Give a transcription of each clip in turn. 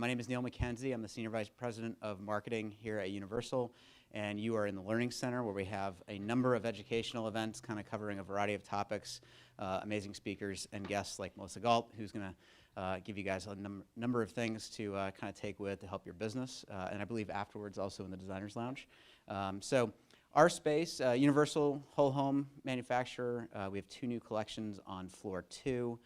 My name is Neil McKenzie. I'm the Senior Vice President of Marketing here at Universal, and you are in the Learning Center, where we have a number of educational events kind of covering a variety of topics, amazing speakers and guests like Melissa Galt, who's going to give you guys a number of things to kind of take with to help your business, and I believe afterwards also in the Designers Lounge. So our space, Universal Whole Home Manufacturer, we have 2 new collections on floor 2.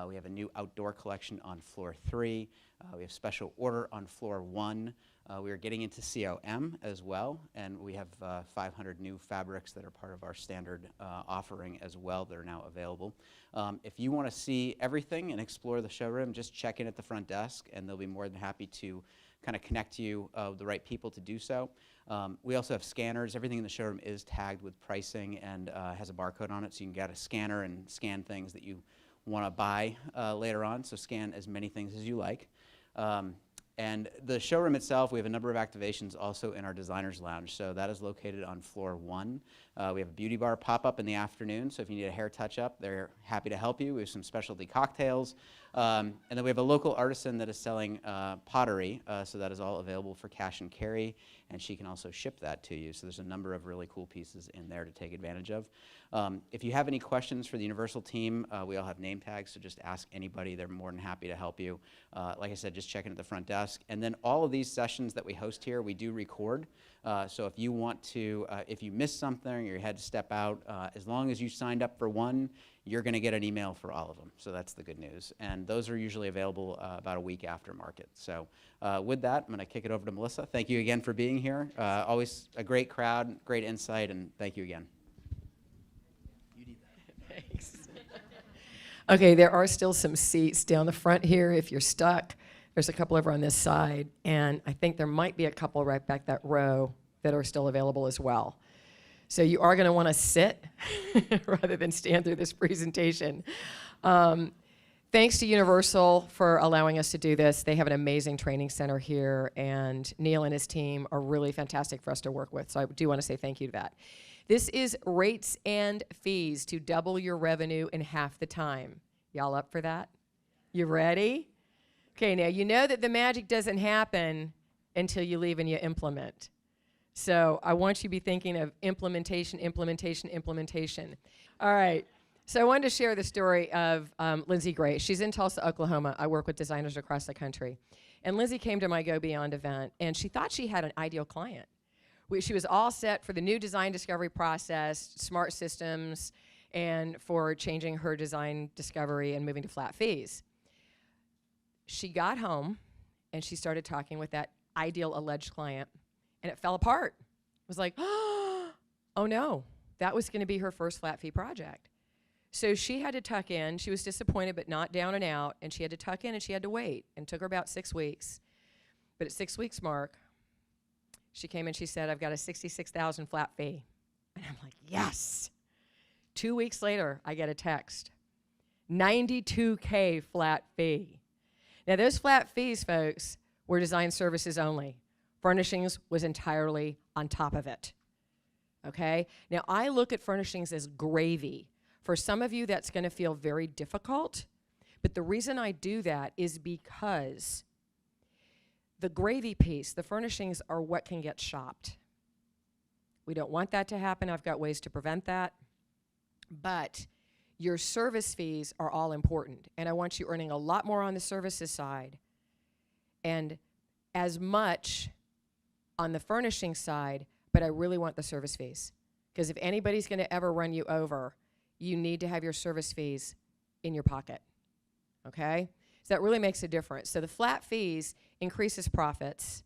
We have a new outdoor collection on floor 3. We have special order on floor 1. We are getting into COM as well, and we have 500 new fabrics that are part of our standard offering as well that are now available. If you want to see everything and explore the showroom, just check in at the front desk, and they'll be more than happy to kind of connect you with the right people to do so. We also have scanners. Everything in the showroom is tagged with pricing and has a barcode on it, so you can get a scanner and scan things that you want to buy later on, so scan as many things as you like. And the showroom itself, we have a number of activations also in our Designers Lounge, so that is located on floor 1. We have a beauty bar pop-up in the afternoon, so if you need a hair touch-up, they're happy to help you. We have some specialty cocktails, and then we have a local artisan that is selling pottery, so that is all available for cash and carry, and she can also ship that to you. So there's a number of really cool pieces in there to take advantage of. If you have any questions for the Universal team, we all have name tags, so just ask anybody. They're more than happy to help you. Like I said, just check in at the front desk. And then all of these sessions that we host here, we do record. So if you want to, if you missed something or you had to step out, as long as you signed up for one, you're going to get an email for all of them. So that's the good news. And those are usually available about a week after market. So with that, I'm going to kick it over to Melissa. Thank you again for being here. Always a great crowd, great insight, and thank you again. Thanks. Okay, there are still some seats down the front here if you're stuck. There's a couple over on this side, and I think there might be a couple right back that row that are still available as well. So you are going to want to sit rather than stand through this presentation. Thanks to Universal for allowing us to do this. They have an amazing training center here, and Neil and his team are really fantastic for us to work with, so I do want to say thank you to that. This is rates and fees to double your revenue in half the time. Y'all up for that? You ready? Okay, now you know that the magic doesn't happen until you leave and you implement. So I want you to be thinking of implementation, implementation, implementation. All right, so I wanted to share the story of Lindsay Gray. She's in Tulsa, Oklahoma. I work with designers across the country. And Lindsay came to my Go Beyond event, and she thought she had an ideal client. She was all set for the new design discovery process, smart systems, and for changing her design discovery and moving to flat fees. She got home, and she started talking with that ideal alleged client, and it fell apart. It was like, oh no, that was going to be her first flat fee project. So she had to tuck in. She was disappointed, but not down and out, and she had to tuck in, and she had to wait. And it took her about 6 weeks. But at 6 weeks mark, she came and she said, I've got a $66,000 flat fee. And I'm like, yes. 2 weeks later, I get a text, $92K flat fee. Now those flat fees, folks, were design services only. Furnishings was entirely on top of it, okay? Now I look at furnishings as gravy. For some of you, that's gonna feel very difficult, but the reason I do that is because the gravy piece, the furnishings, are what can get shopped. We don't want that to happen. I've got ways to prevent that. But your service fees are all important. And I want you earning a lot more on the services side and as much on the furnishing side, but I really want the service fees. Because if anybody's going to ever run you over, you need to have your service fees in your pocket, okay? So that really makes a difference. So the flat fees increases profits.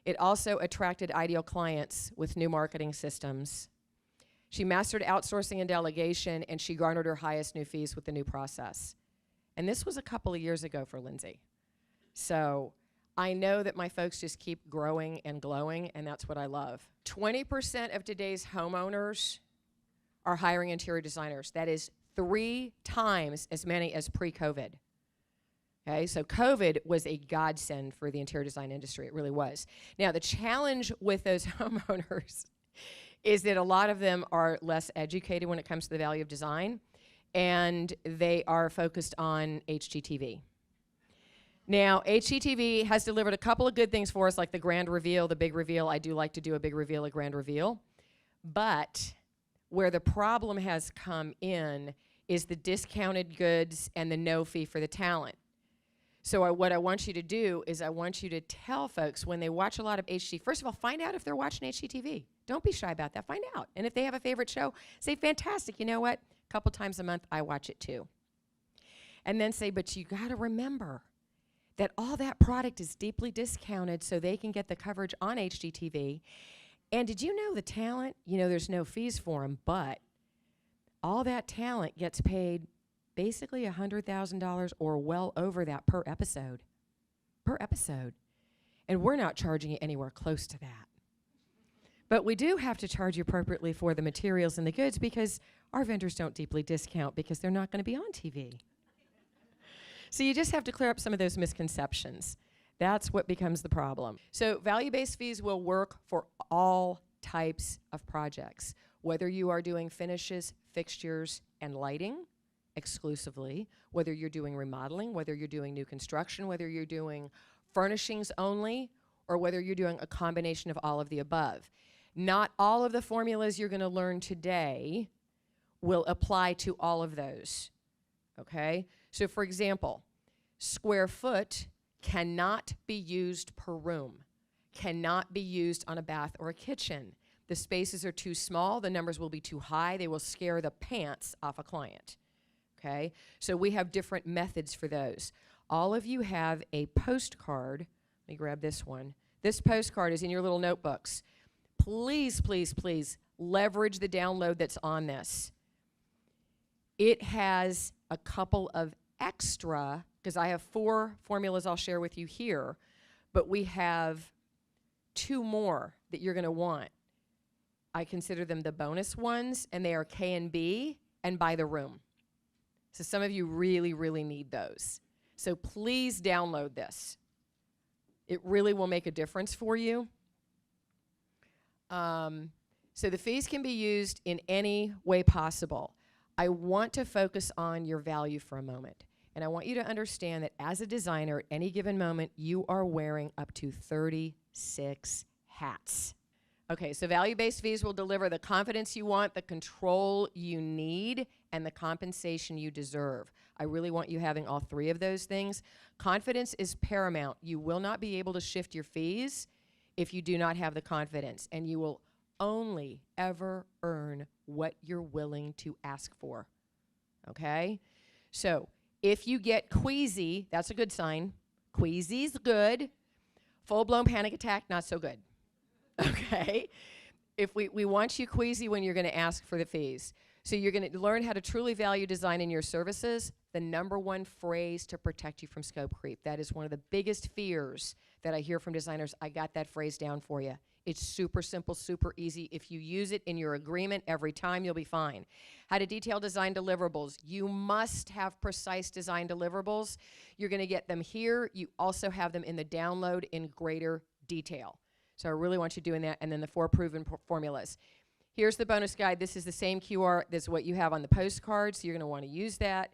It also attracted ideal clients with new marketing systems. She mastered outsourcing and delegation, and she garnered her highest new fees with the new process. And this was a couple of years ago for Lindsay. So I know that my folks just keep growing and glowing, and that's what I love. 20% of today's homeowners are hiring interior designers. That is 3 times as many as pre-COVID. Okay, so COVID was a godsend for the interior design industry. It really was. Now, the challenge with those homeowners is that a lot of them are less educated when it comes to the value of design, and they are focused on HGTV. Now, HGTV has delivered a couple of good things for us, like the grand reveal, the big reveal. I do like to do a big reveal, a grand reveal. But where the problem has come in is the discounted goods and the no fee for the talent. So what I want you to do is I want you to tell folks when they watch a lot of HG, first of all, find out if they're watching HGTV. Don't be shy about that. Find out. And if they have a favorite show, say, fantastic. You know what? A couple times a month, I watch it too. And then say, but you got to remember that all that product is deeply discounted so they can get the coverage on HGTV. And did you know the talent, there's no fees for them, but all that talent gets paid basically $100,000 or well over that per episode. Per episode. And we're not charging you anywhere close to that. But we do have to charge you appropriately for the materials and the goods because our vendors don't deeply discount because they're not going to be on TV. So you just have to clear up some of those misconceptions. That's what becomes the problem. So value-based fees will work for all types of projects, whether you are doing finishes, fixtures, and lighting exclusively, whether you're doing remodeling, whether you're doing new construction, whether you're doing furnishings only, or whether you're doing a combination of all of the above. Not all of the formulas you're going to learn today will apply to all of those, okay? So for example, square foot cannot be used per room, cannot be used on a bath or a kitchen. The spaces are too small, the numbers will be too high, they will scare the pants off a client, okay? So we have different methods for those. All of you have a postcard. Let me grab this one. This postcard is in your little notebooks. Please, please, please leverage the download that's on this. It has a couple of extra, because I have 4 formulas I'll share with you here, but we have 2 more that you're going to want. I consider them the bonus ones, and they are K and B and by the room. So some of you really, really need those. So please download this. It really will make a difference for you. So the fees can be used in any way possible. I want to focus on your value for a moment. And I want you to understand that as a designer, at any given moment, you are wearing up to 36 hats. Okay, so value-based fees will deliver the confidence you want, the control you need, and the compensation you deserve. I really want you having all 3 of those things. Confidence is paramount. You will not be able to shift your fees if you do not have the confidence, and you will only ever earn what you're willing to ask for, okay? So if you get queasy, that's a good sign. Queasy's good. Full-blown panic attack, not so good, okay? If we want you queasy when you're going to ask for the fees. So you're going to learn how to truly value design in your services, the #1 phrase to protect you from scope creep. That is one of the biggest fears that I hear from designers. I got that phrase down for you. It's super simple, super easy. If you use it in your agreement every time, you'll be fine. How to detail design deliverables. You must have precise design deliverables. You're going to get them here. You also have them in the download in greater detail. So I really want you doing that. And then the 4 proven formulas. Here's the bonus guide. This is the same QR. This is what you have on the postcard, so you're going to want to use that.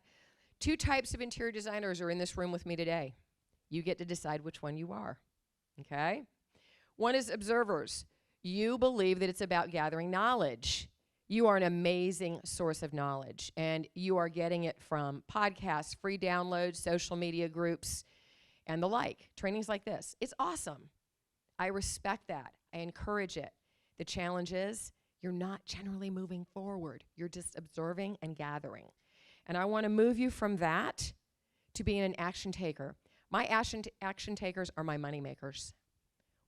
2 types of interior designers are in this room with me today. You get to decide which one you are, okay? One is observers. You believe that it's about gathering knowledge. You are an amazing source of knowledge, and you are getting it from podcasts, free downloads, social media groups, and the like. Trainings like this. It's awesome. I respect that. I encourage it. The challenge is you're not generally moving forward. You're just observing and gathering. And I want to move you from that to being an action taker. My action takers are my money makers,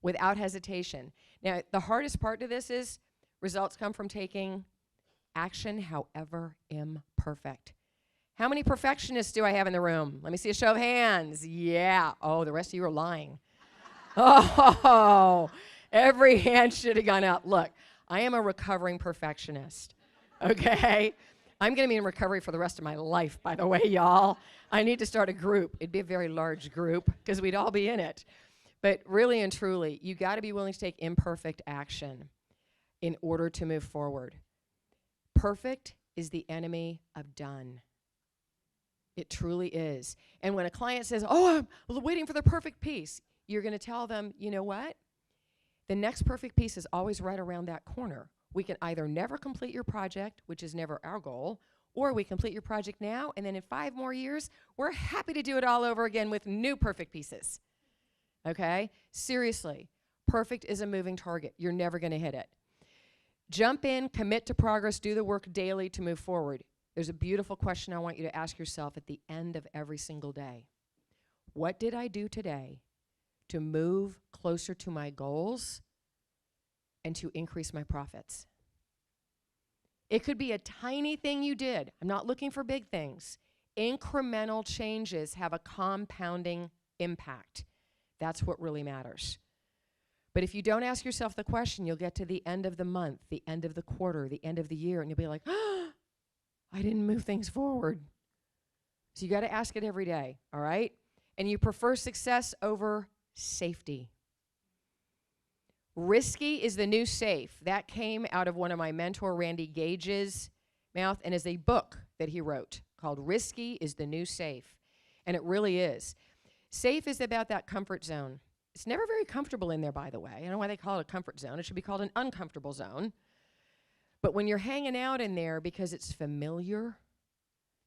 without hesitation. Now, the hardest part to this is results come from taking action, however imperfect. How many perfectionists do I have in the room? Let me see a show of hands. Yeah. Oh, the rest of you are lying. Oh, every hand should have gone up. Look, I am a recovering perfectionist, okay? I'm going to be in recovery for the rest of my life, by the way, y'all. I need to start a group. It'd be a very large group because we'd all be in it. But really and truly, you got to be willing to take imperfect action in order to move forward. Perfect is the enemy of done. It truly is. And when a client says, oh, I'm waiting for the perfect piece, you're going to tell them, you know what? The next perfect piece is always right around that corner. We can either never complete your project, which is never our goal, or we complete your project now, and then in 5 more years, we're happy to do it all over again with new perfect pieces. Okay? Seriously, perfect is a moving target. You're never going to hit it. Jump in, commit to progress, do the work daily to move forward. There's a beautiful question I want you to ask yourself at the end of every single day. What did I do today to move closer to my goals and to increase my profits? It could be a tiny thing you did. I'm not looking for big things. Incremental changes have a compounding impact. That's what really matters. But if you don't ask yourself the question, you'll get to the end of the month, the end of the quarter, the end of the year, and you'll be like, oh, I didn't move things forward. So you got to ask it every day, all right? And you prefer success over safety. Risky is the new safe. That came out of one of my mentor, Randy Gage's mouth, and is a book that he wrote called Risky is the New Safe. And it really is. Safe is about that comfort zone. It's never very comfortable in there, by the way. I don't know why they call it a comfort zone. It should be called an uncomfortable zone. But when you're hanging out in there because it's familiar,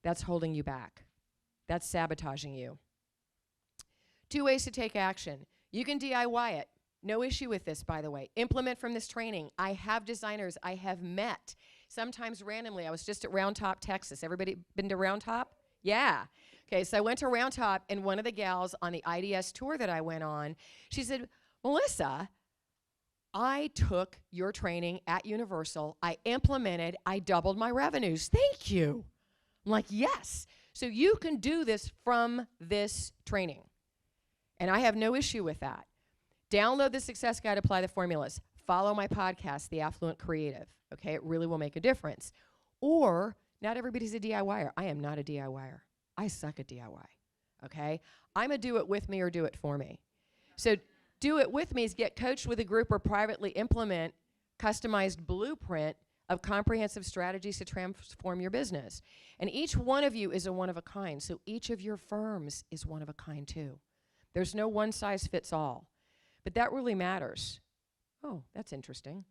that's holding you back. That's sabotaging you. 2 ways to take action. You can DIY it. No issue with this, by the way. Implement from this training. I have designers I have met, sometimes randomly. I was just at Round Top, Texas. Everybody been to Round Top? Yeah. Okay, so I went to Round Top, and one of the gals on the IDS tour that I went on, she said, Melissa, I took your training at Universal. I implemented. I doubled my revenues. Thank you. I'm like, yes. So you can do this from this training. And I have no issue with that. Download the Success Guide, apply the formulas. Follow my podcast, The Affluent Creative. Okay, it really will make a difference. Or, not everybody's a DIYer. I am not a DIYer. I suck at DIY. Okay? I'm a do it with me or do it for me. So do it with me is get coached with a group or privately implement customized blueprint of comprehensive strategies to transform your business. And each one of you is a one of a kind. So each of your firms is one of a kind too. There's no one size fits all. But that really matters. Oh, that's interesting.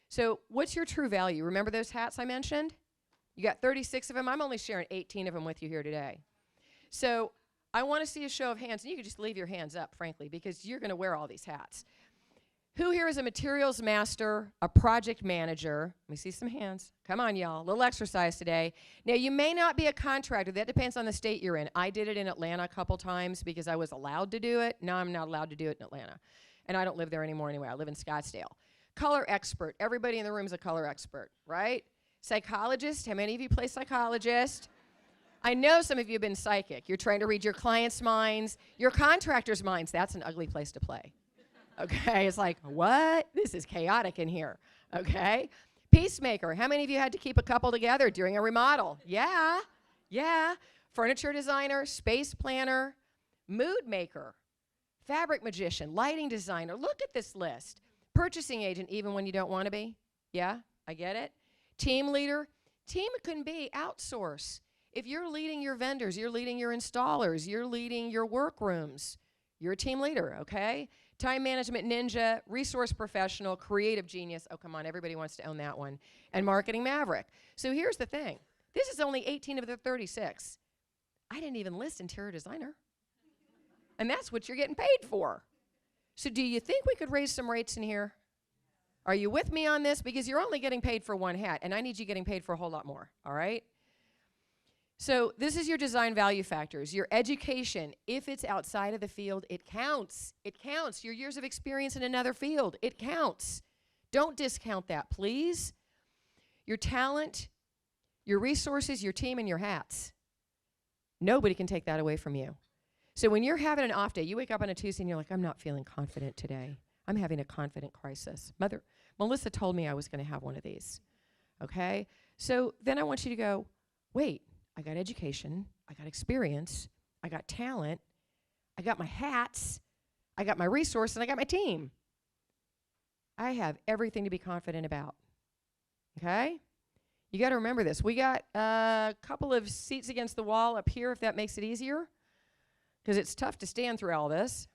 So what's your true value? Remember those hats I mentioned? You got 36 of them. I'm only sharing 18 of them with you here today. So I want to see a show of hands. And you can just leave your hands up, frankly, because you're going to wear all these hats. Who here is a materials master, a project manager? Let me see some hands. Come on, y'all. A little exercise today. Now, you may not be a contractor. That depends on the state you're in. I did it in Atlanta a couple times because I was allowed to do it. Now I'm not allowed to do it in Atlanta. And I don't live there anymore anyway. I live in Scottsdale. Color expert. Everybody in the room is a color expert, right? Psychologist. How many of you play psychologist? I know some of you have been psychic. You're trying to read your clients' minds, your contractors' minds. That's an ugly place to play. Okay, it's like, what? This is chaotic in here, okay? Peacemaker. How many of you had to keep a couple together during a remodel? Yeah. Furniture designer, space planner, mood maker, fabric magician, lighting designer. Look at this list. Purchasing agent, even when you don't want to be. Yeah, I get it. Team leader. Team can be outsource. If you're leading your vendors, you're leading your installers, you're leading your workrooms, you're a team leader, okay? Time management ninja, resource professional, creative genius. Oh, come on, everybody wants to own that one. And marketing maverick. So here's the thing. This is only 18 of the 36. I didn't even list interior designer. And that's what you're getting paid for. So do you think we could raise some rates in here? Are you with me on this? Because you're only getting paid for one hat, and I need you getting paid for a whole lot more, all right? So this is your design value factors. Your education, if it's outside of the field, it counts. It counts. Your years of experience in another field, it counts. Don't discount that, please. Your talent, your resources, your team, and your hats. Nobody can take that away from you. So when you're having an off day, you wake up on a Tuesday and you're like, I'm not feeling confident today. I'm having a confident crisis. Melissa told me I was going to have one of these, okay? So then I want you to go, wait, I got education, I got experience, I got talent, I got my hats, I got my resources, and I got my team. I have everything to be confident about, okay? You got to remember this. We got a couple of seats against the wall up here, if that makes it easier, because it's tough to stand through all this.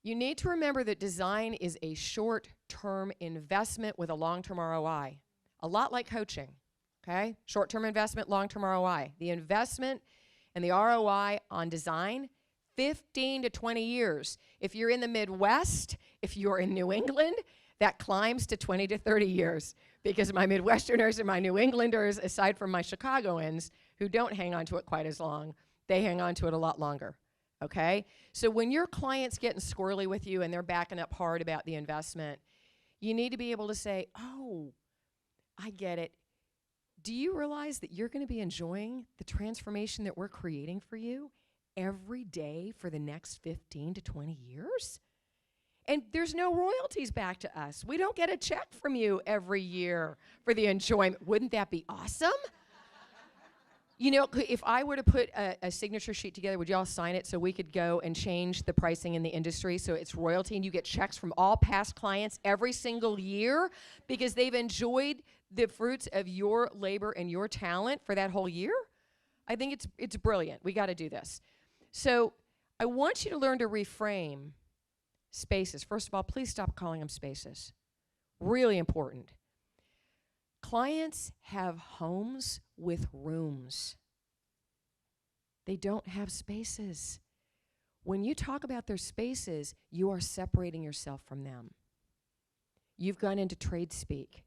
You need to remember that design is a short-term investment with a long-term ROI, a lot like coaching, okay? Short-term investment, long-term ROI. The investment and the ROI on design, 15 to 20 years. If you're in the Midwest, if you're in New England, that climbs to 20 to 30 years, because my Midwesterners and my New Englanders, aside from my Chicagoans, who don't hang on to it quite as long, they hang on to it a lot longer, okay? So when your client's getting squirrely with you and they're backing up hard about the investment, you need to be able to say, oh, I get it. Do you realize that you're going to be enjoying the transformation that we're creating for you every day for the next 15 to 20 years? And there's no royalties back to us. We don't get a check from you every year for the enjoyment. Wouldn't that be awesome? You know, if I were to put a signature sheet together, would you all sign it so we could go and change the pricing in the industry so it's royalty and you get checks from all past clients every single year because they've enjoyed the fruits of your labor and your talent for that whole year? I think it's brilliant. We got to do this. So I want you to learn to reframe spaces. First of all, please stop calling them spaces. Really important. Clients have homes with rooms. They don't have spaces. When you talk about their spaces, you are separating yourself from them. You've gone into trade speak.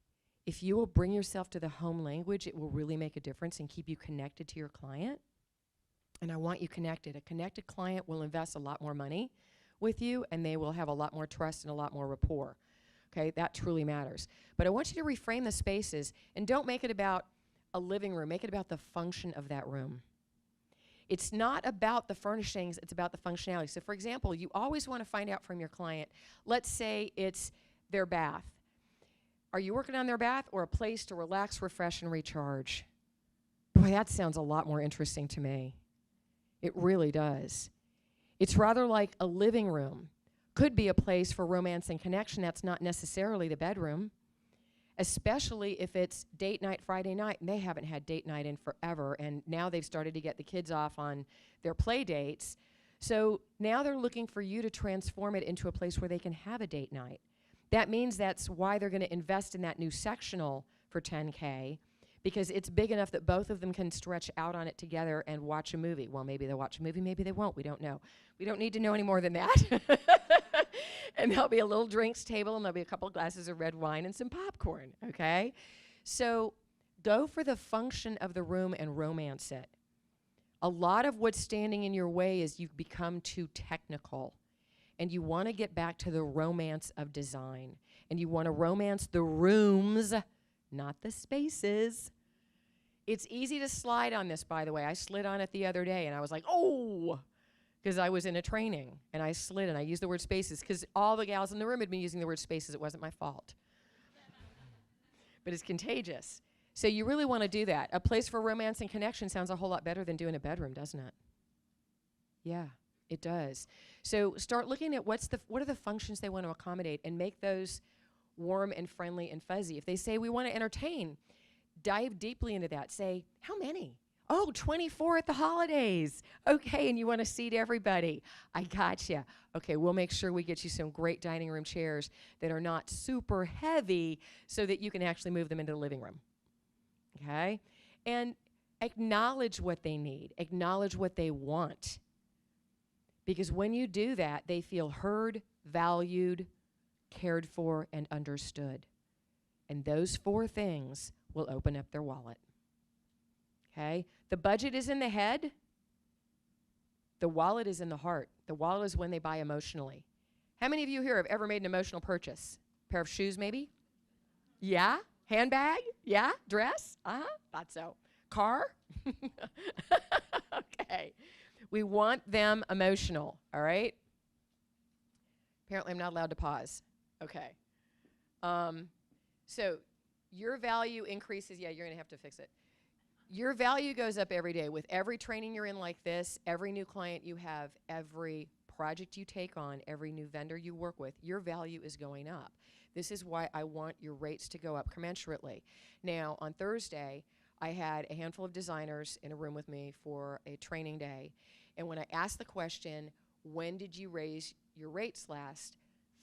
If you will bring yourself to the home language, it will really make a difference and keep you connected to your client. And I want you connected. A connected client will invest a lot more money with you, and they will have a lot more trust and a lot more rapport. Okay, that truly matters. But I want you to reframe the spaces, and don't make it about a living room. Make it about the function of that room. It's not about the furnishings, it's about the functionality. So for example, you always want to find out from your client, let's say it's their bath. Are you working on their bath or a place to relax, refresh, and recharge? Boy, that sounds a lot more interesting to me. It really does. It's rather like a living room. Could be a place for romance and connection. That's not necessarily the bedroom, especially if it's date night Friday night, and they haven't had date night in forever, and now they've started to get the kids off on their play dates. So now they're looking for you to transform it into a place where they can have a date night. That means that's why they're going to invest in that new sectional for $10K, because it's big enough that both of them can stretch out on it together and watch a movie. Well, maybe they'll watch a movie, maybe they won't. We don't know. We don't need to know any more than that. And there'll be a little drinks table, and there'll be a couple glasses of red wine and some popcorn, okay? So go for the function of the room and romance it. A lot of what's standing in your way is you've become too technical, and you want to get back to the romance of design, and you want to romance the rooms, not the spaces. It's easy to slide on this, by the way. I slid on it the other day, and I was like, oh, because I was in a training, and I slid, and I used the word spaces, because all the gals in the room had been using the word spaces. It wasn't my fault. But it's contagious. So you really want to do that. A place for romance and connection sounds a whole lot better than doing a bedroom, doesn't it? Yeah, it does. So start looking at what are the functions they want to accommodate, and make those warm and friendly and fuzzy. If they say we want to entertain, dive deeply into that. Say, how many? Oh, 24 at the holidays. Okay, and you want to seat everybody. I gotcha. Okay, we'll make sure we get you some great dining room chairs that are not super heavy so that you can actually move them into the living room. Okay? And acknowledge what they need. Acknowledge what they want. Because when you do that, they feel heard, valued, cared for, and understood. And those 4 things will open up their wallet. Okay? The budget is in the head. The wallet is in the heart. The wallet is when they buy emotionally. How many of you here have ever made an emotional purchase? Pair of shoes, maybe? Yeah? Handbag? Yeah? Dress? Uh-huh. Thought so. Car? Okay. We want them emotional, all right? Apparently, I'm not allowed to pause. Okay. So your value increases. Yeah, you're going to have to fix it. Your value goes up every day with every training you're in like this, every new client you have, every project you take on, every new vendor you work with, your value is going up. This is why I want your rates to go up commensurately. Now, on Thursday, I had a handful of designers in a room with me for a training day. And when I asked the question, when did you raise your rates last?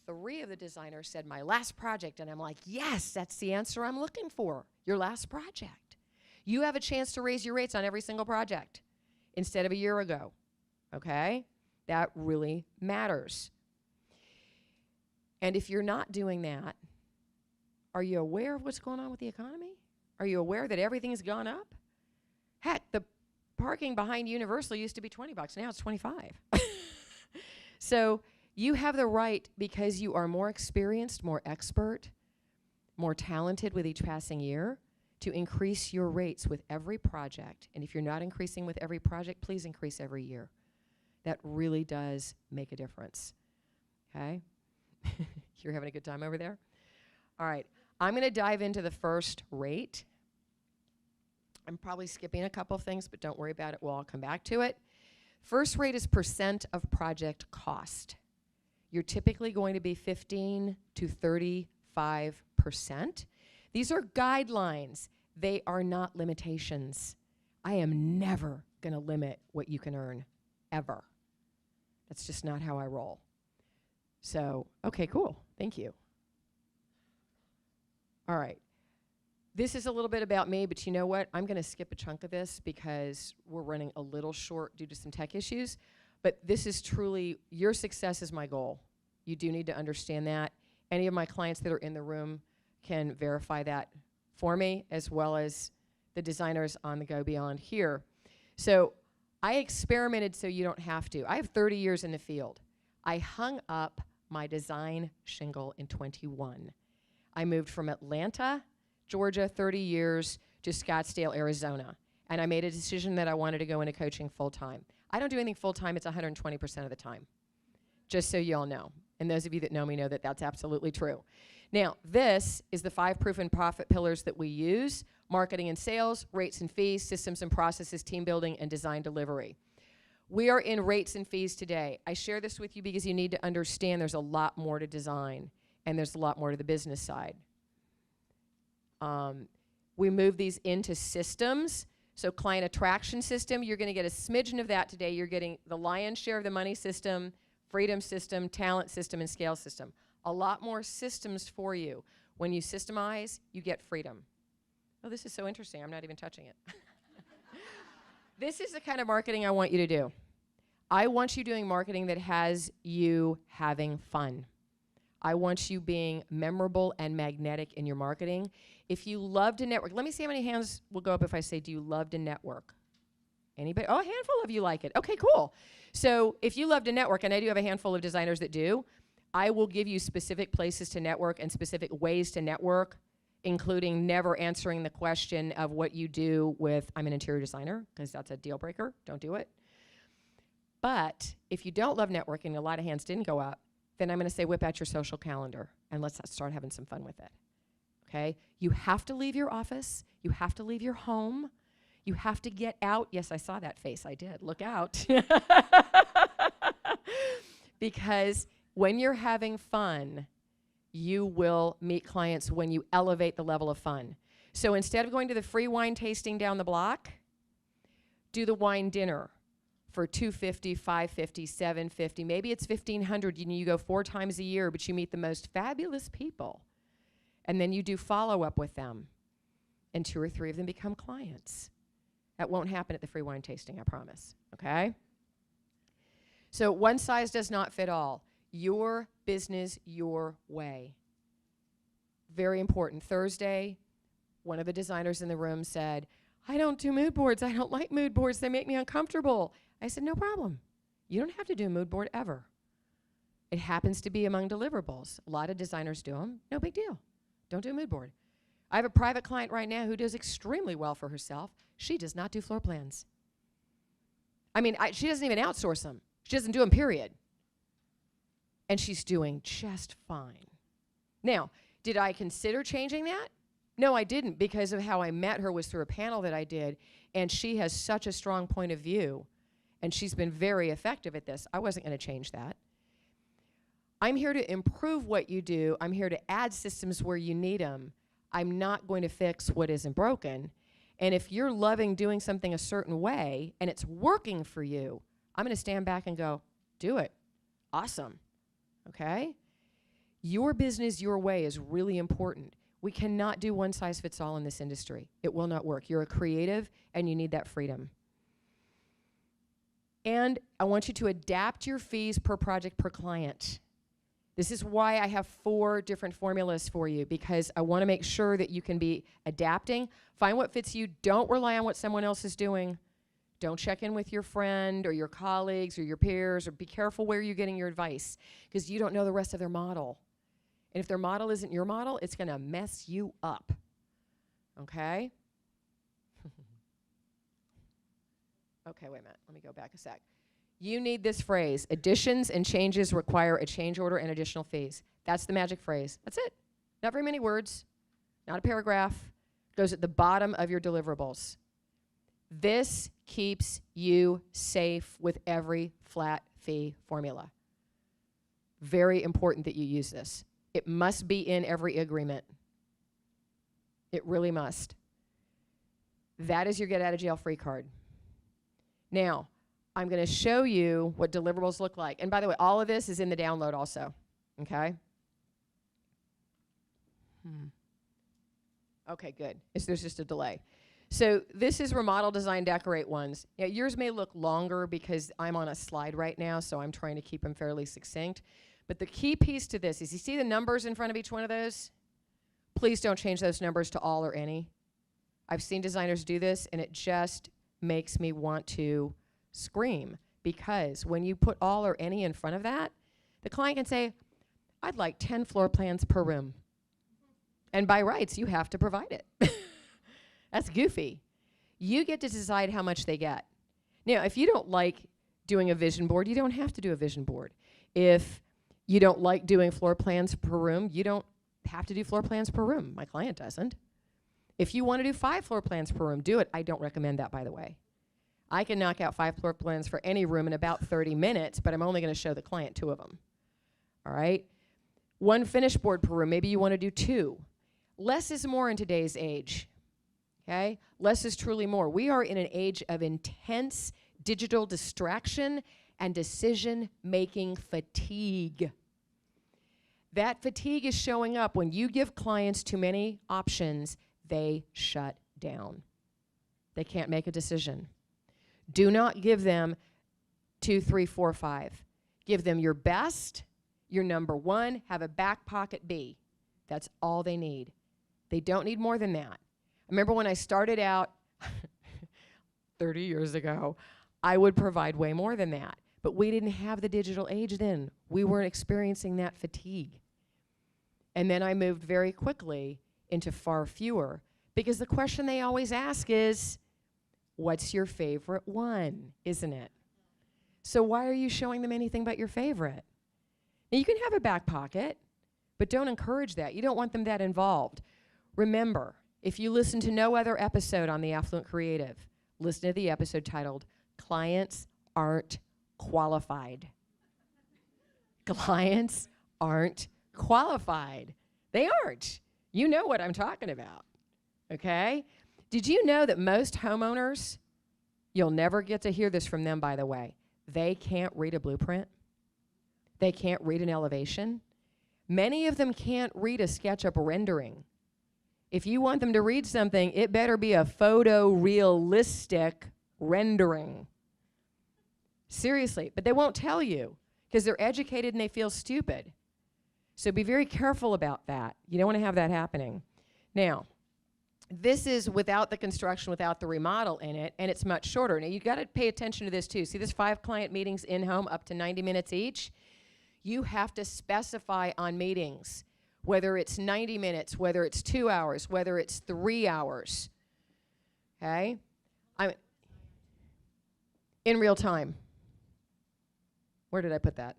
3 of the designers said, my last project. And I'm like, yes, that's the answer I'm looking for, your last project. You have a chance to raise your rates on every single project instead of a year ago, okay? That really matters. And if you're not doing that, are you aware of what's going on with the economy? Are you aware that everything has gone up? Heck, the parking behind Universal used to be $20. Now it's $25. So you have the right, because you are more experienced, more expert, more talented with each passing year, to increase your rates with every project. And if you're not increasing with every project, please increase every year. That really does make a difference. Okay? You're having a good time over there? All right. I'm going to dive into the first rate. I'm probably skipping a couple of things, but don't worry about it. We'll all come back to it. First rate is percent of project cost. You're typically going to be 15 to 35%. These are guidelines. They are not limitations. I am never going to limit what you can earn, ever. That's just not how I roll. So, okay, cool. Thank you. All right. This is a little bit about me, but you know what? I'm going to skip a chunk of this because we're running a little short due to some tech issues. But this is truly, your success is my goal. You do need to understand that. Any of my clients that are in the room can verify that for me, as well as the designers on the Go Beyond here. So I experimented so you don't have to. I have 30 years in the field. I hung up my design shingle in 21. I moved from Atlanta, Georgia, 30 years, to Scottsdale, Arizona. And I made a decision that I wanted to go into coaching full-time. I don't do anything full-time. It's 120% of the time, just so you all know. And those of you that know me know that that's absolutely true. Now, this is the 5 proven profit pillars that we use: marketing and sales, rates and fees, systems and processes, team building, and design delivery. We are in rates and fees today. I share this with you because you need to understand there's a lot more to design, and there's a lot more to the business side. We move these into systems. So client attraction system, you're going to get a smidgen of that today. You're getting the lion's share of the money system, freedom system, talent system, and scale system. A lot more systems for you. When you systemize, you get freedom. Oh, this is so interesting. I'm not even touching it. This is the kind of marketing I want you to do. I want you doing marketing that has you having fun. I want you being memorable and magnetic in your marketing. If you love to network, let me see how many hands will go up if I say, do you love to network? Anybody? Oh, a handful of you like it. Okay, cool. So if you love to network, and I do have a handful of designers that do, I will give you specific places to network and specific ways to network, including never answering the question of what you do with, I'm an interior designer, because that's a deal breaker. Don't do it. But if you don't love networking, a lot of hands didn't go up, then I'm going to say whip out your social calendar and let's start having some fun with it. Okay? You have to leave your office. You have to leave your home. You have to get out. Yes, I saw that face. I did. Look out. Because when you're having fun, you will meet clients when you elevate the level of fun. So instead of going to the free wine tasting down the block, do the wine dinner for $250, $550, $750. Maybe it's $1,500. You go 4 times a year, but you meet the most fabulous people. And then you do follow-up with them. And 2 or 3 of them become clients. That won't happen at the free wine tasting, I promise. Okay? So one size does not fit all. Your business, your way. Very important. Thursday, one of the designers in the room said, I don't do mood boards. I don't like mood boards. They make me uncomfortable. I said, no problem. You don't have to do a mood board ever. It happens to be among deliverables. A lot of designers do them. No big deal. Don't do a mood board. I have a private client right now who does extremely well for herself. She does not do floor plans. I mean, she doesn't even outsource them. She doesn't do them, period. And she's doing just fine. Now, did I consider changing that? No, I didn't, because of how I met her was through a panel that I did, and she has such a strong point of view. And she's been very effective at this. I wasn't going to change that. I'm here to improve what you do. I'm here to add systems where you need them. I'm not going to fix what isn't broken. And if you're loving doing something a certain way and it's working for you, I'm going to stand back and go, do it. Awesome. Okay? Your business, your way is really important. We cannot do one size fits all in this industry. It will not work. You're a creative and you need that freedom. And I want you to adapt your fees per project per client. This is why I have 4 different formulas for you, because I want to make sure that you can be adapting. Find what fits you. Don't rely on what someone else is doing. Don't check in with your friend or your colleagues or your peers, or be careful where you're getting your advice, because you don't know the rest of their model. And if their model isn't your model, it's going to mess you up. Okay? Okay, wait a minute. Let me go back a sec. You need this phrase: additions and changes require a change order and additional fees. That's the magic phrase. That's it. Not very many words, not a paragraph. Goes at the bottom of your deliverables. This keeps you safe with every flat fee formula. Very important that you use this. It must be in every agreement. It really must. That is your get out of jail free card. Now, I'm going to show you what deliverables look like. And by the way, all of this is in the download also, okay? Okay, good. There's just a delay. So this is remodel, design, decorate ones. Now, yours may look longer because I'm on a slide right now, so I'm trying to keep them fairly succinct. But the key piece to this is, you see the numbers in front of each one of those? Please don't change those numbers to all or any. I've seen designers do this, and it just makes me want to scream, because when you put all or any in front of that, the client can say, I'd like 10 floor plans per room. And by rights, you have to provide it. That's goofy. You get to decide how much they get. Now, if you don't like doing a vision board, you don't have to do a vision board. If you don't like doing floor plans per room, you don't have to do floor plans per room. My client doesn't. If you want to do 5 floor plans per room, do it. I don't recommend that, by the way. I can knock out 5 floor plans for any room in about 30 minutes, but I'm only going to show the client 2 of them. All right? 1 finished board per room. Maybe you want to do 2. Less is more in today's age. Okay? Less is truly more. We are in an age of intense digital distraction and decision-making fatigue. That fatigue is showing up when you give clients too many options. They shut down. They can't make a decision. Do not give them 2, 3, 4, 5. Give them your best, your number 1, have a back pocket B. That's all they need. They don't need more than that. I remember when I started out 30 years ago, I would provide way more than that. But we didn't have the digital age then. We weren't experiencing that fatigue. And then I moved very quickly into far fewer, because the question they always ask is, what's your favorite one, isn't it? So why are you showing them anything but your favorite? Now, you can have a back pocket, but don't encourage that. You don't want them that involved. Remember, if you listen to no other episode on The Affluent Creative, listen to the episode titled, Clients Aren't Qualified. Clients aren't qualified. They aren't. You know what I'm talking about, okay? Did you know that most homeowners, you'll never get to hear this from them, by the way, they can't read a blueprint? They can't read an elevation? Many of them can't read a SketchUp rendering. If you want them to read something, it better be a photorealistic rendering. Seriously, but they won't tell you because they're educated and they feel stupid. So be very careful about that. You don't want to have that happening. Now, this is without the construction, without the remodel in it, and it's much shorter. Now, you've got to pay attention to this, too. See this 5 client meetings in-home, up to 90 minutes each? You have to specify on meetings, whether it's 90 minutes, whether it's 2 hours, whether it's 3 hours, okay? In real time. Where did I put that?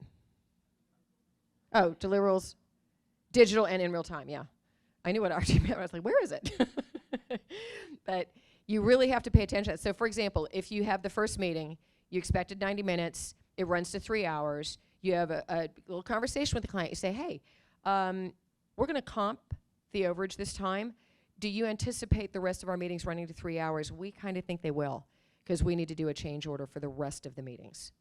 Oh, deliverables, digital and in real time, yeah. I knew what RT meant. I was like, where is it? But you really have to pay attention. So, for example, if you have the first meeting, You expected 90 minutes. It runs to 3 hours. You have a little conversation with the client. You say, hey, we're going to comp the overage this time. Do you anticipate the rest of our meetings running to 3 hours? We kind of think they will, because we need to do a change order for the rest of the meetings.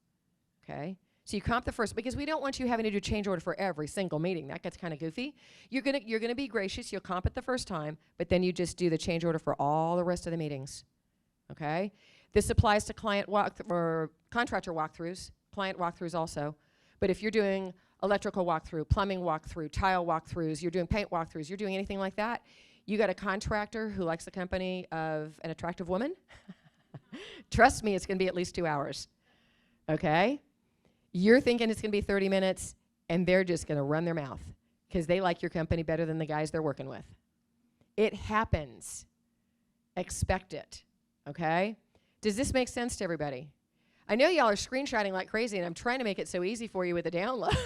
Okay? So you comp the first, because we don't want you having to do change order for every single meeting. That gets kind of goofy. You're gonna be gracious. You'll comp it the first time, but then you just do the change order for all the rest of the meetings. Okay? This applies to or contractor walkthroughs, client walkthroughs also. But if you're doing electrical walkthrough, plumbing walkthrough, tile walkthroughs, you're doing paint walkthroughs, you're doing anything like that, you got a contractor who likes the company of an attractive woman, trust me, it's going to be at least 2 hours. Okay? You're thinking it's going to be 30 minutes, and they're just going to run their mouth because they like your company better than the guys they're working with. It happens. Expect it. Okay? Does this make sense to everybody? I know y'all are screenshotting like crazy, and I'm trying to make it so easy for you with the download.